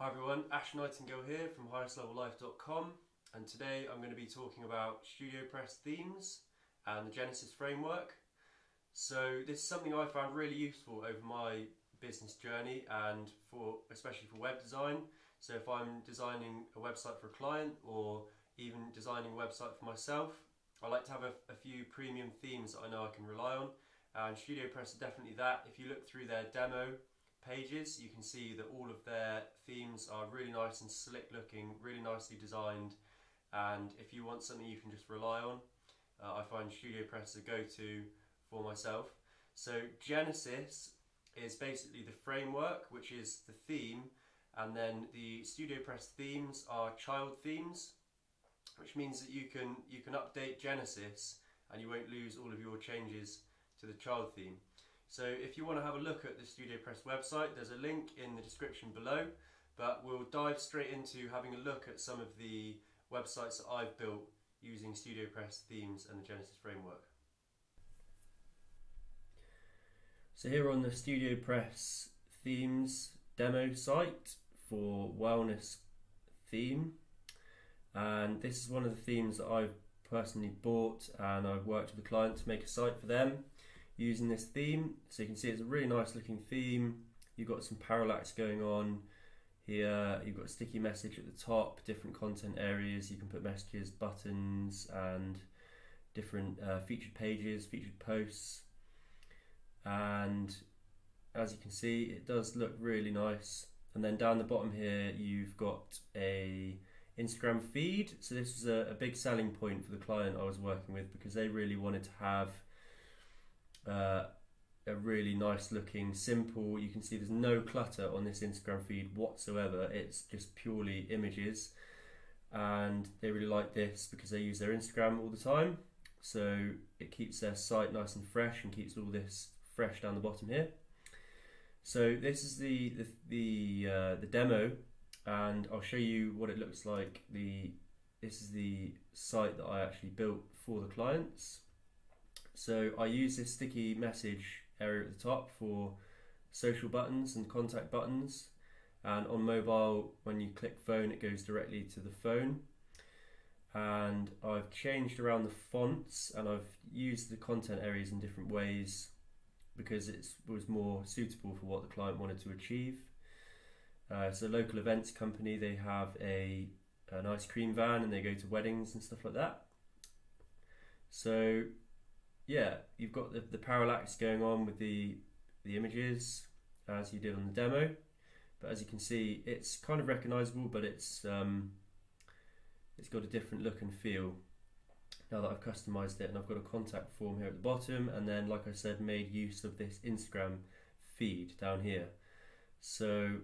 Hi everyone, Ash Nightingale here from highestlevellife.com, and today I'm going to be talking about StudioPress themes and the Genesis framework. So this is something I found really useful over my business journey and especially for web design. So if I'm designing a website for a client or even designing a website for myself, I like to have a few premium themes that I know I can rely on, and StudioPress is definitely that. If you look through their demo pages, you can see that all of their themes are really nice and slick looking, really nicely designed, and if you want something you can just rely on, I find StudioPress a go-to for myself. So Genesis is basically the framework, which is the theme, and then the StudioPress themes are child themes, which means that you can update Genesis and you won't lose all of your changes to the child theme. So if you want to have a look at the StudioPress website, there's a link in the description below, but we'll dive straight into having a look at some of the websites that I've built using StudioPress themes and the Genesis framework. So here on the StudioPress themes demo site for wellness theme, and this is one of the themes that I've personally bought, and I've worked with a client to make a site for them using this theme. So you can see it's a really nice looking theme. You've got some parallax going on here, you've got a sticky message at the top, different content areas, you can put messages, buttons, and different featured pages, featured posts, and as you can see it does look really nice. And then down the bottom here you've got a Instagram feed. So this was a big selling point for the client I was working with, because they really wanted to have a really nice looking, simple, you can see there's no clutter on this Instagram feed whatsoever, it's just purely images, and they really like this because they use their Instagram all the time, so it keeps their site nice and fresh and keeps all this fresh down the bottom here. So this is the demo, and I'll show you what it looks like. This is the site that I actually built for the clients. So I use this sticky message area at the top for social buttons and contact buttons, and on mobile when you click phone it goes directly to the phone, and I've changed around the fonts and I've used the content areas in different ways because it was more suitable for what the client wanted to achieve. So local events company, they have an ice cream van and they go to weddings and stuff like that. So yeah, you've got the parallax going on with the images as you did on the demo, but as you can see it's kind of recognizable, but it's got a different look and feel now that I've customized it, and I've got a contact form here at the bottom, and then like I said made use of this Instagram feed down here. So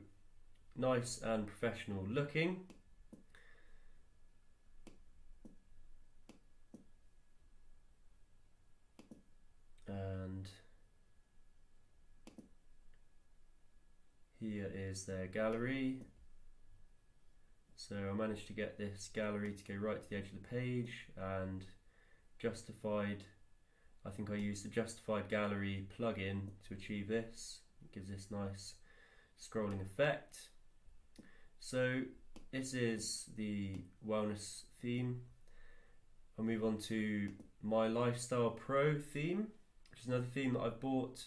nice and professional looking. And here is their gallery. So I managed to get this gallery to go right to the edge of the page, and justified, I think I used the justified gallery plugin to achieve this. It gives this nice scrolling effect. So this is the wellness theme. I'll move on to my Lifestyle Pro theme, which is another theme that I've bought,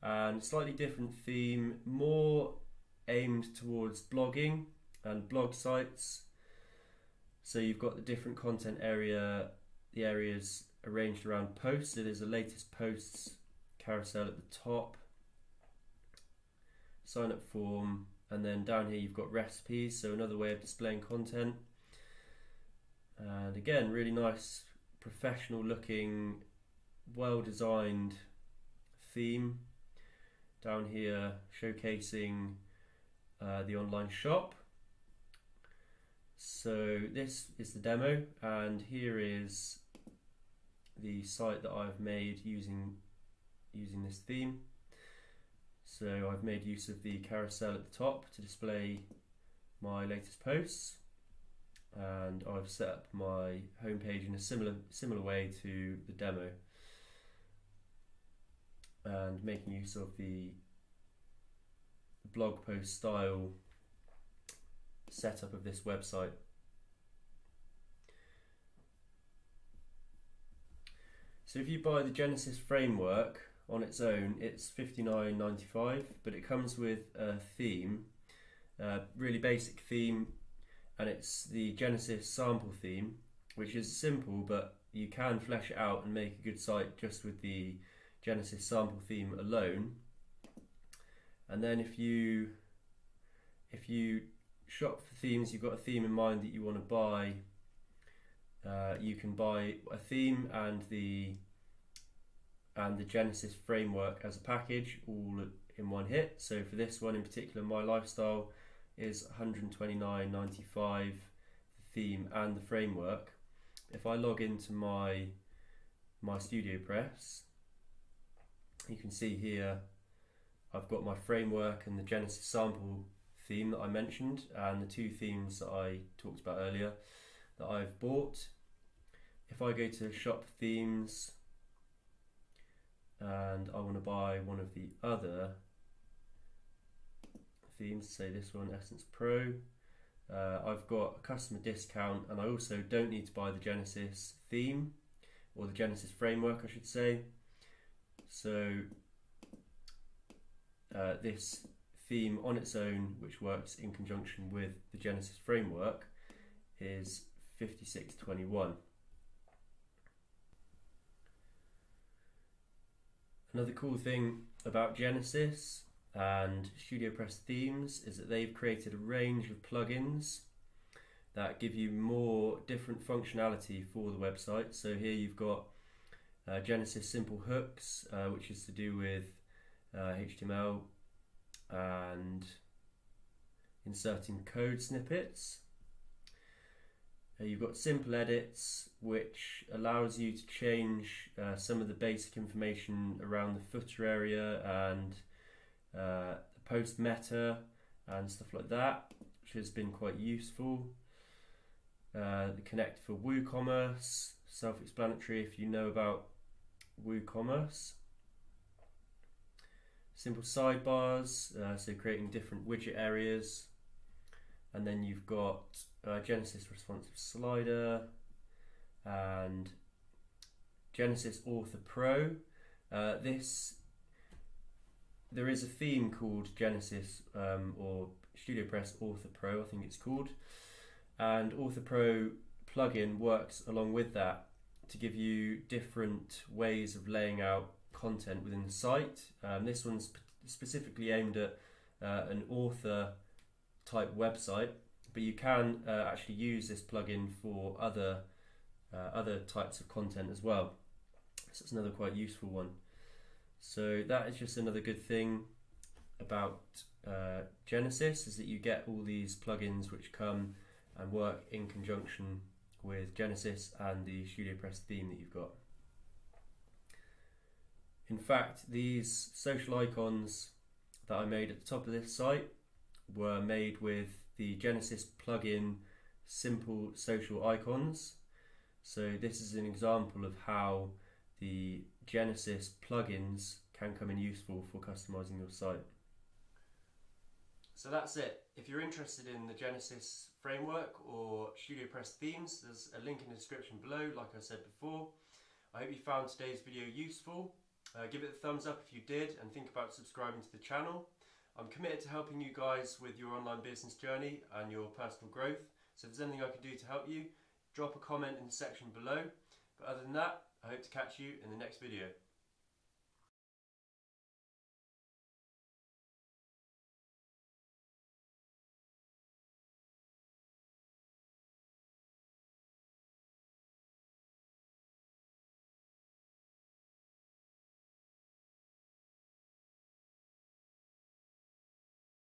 and slightly different theme, more aimed towards blogging and blog sites. So you've got the different content area, the areas arranged around posts. So there's a latest posts carousel at the top, sign up form, and then down here you've got recipes, so another way of displaying content. And again, really nice, professional looking, well designed theme. Down here showcasing the online shop. So this is the demo, and here is the site that I've made using this theme. So I've made use of the carousel at the top to display my latest posts, and I've set up my homepage in a similar way to the demo. and making use of the blog post style setup of this website. So if you buy the Genesis framework on its own, it's $59.95, but it comes with a theme, a really basic theme, and it's the Genesis sample theme, which is simple, but you can flesh it out and make a good site just with the Genesis sample theme alone. And then if you shop for themes, you've got a theme in mind that you want to buy, you can buy a theme and the Genesis framework as a package all in one hit. So for this one in particular, My Lifestyle is $129.95, the theme and the framework. If I log into my StudioPress, you can see here I've got my framework and the Genesis sample theme that I mentioned, and the two themes that I talked about earlier that I've bought. If I go to shop themes and I want to buy one of the other themes, say this one, Essence Pro, I've got a customer discount, and I also don't need to buy the Genesis theme, or the Genesis framework I should say. So this theme on its own, which works in conjunction with the Genesis framework, is $56.21. Another cool thing about Genesis and StudioPress themes is that they've created a range of plugins that give you more different functionality for the website. So here you've got Genesis Simple Hooks, which is to do with HTML and inserting code snippets. You've got Simple Edits, which allows you to change some of the basic information around the footer area and the post meta and stuff like that, which has been quite useful. The Connect for WooCommerce, self-explanatory if you know about WooCommerce. Simple sidebars, so creating different widget areas. And then you've got Genesis Responsive Slider and Genesis Author Pro. There is a theme called Genesis or StudioPress Author Pro, I think it's called, and Author Pro plugin works along with that to give you different ways of laying out content within the site. This one's specifically aimed at an author type website, but you can actually use this plugin for other types of content as well. So it's another quite useful one. So that is just another good thing about Genesis, is that you get all these plugins which come and work in conjunction with Genesis and the StudioPress theme that you've got. In fact, these social icons that I made at the top of this site were made with the Genesis plugin Simple Social Icons. So this is an example of how the Genesis plugins can come in useful for customizing your site. So that's it. If you're interested in the Genesis framework or StudioPress themes, there's a link in the description below, like I said before. I hope you found today's video useful. Give it a thumbs up if you did, and think about subscribing to the channel. I'm committed to helping you guys with your online business journey and your personal growth. So if there's anything I can do to help you, drop a comment in the section below. But other than that, I hope to catch you in the next video.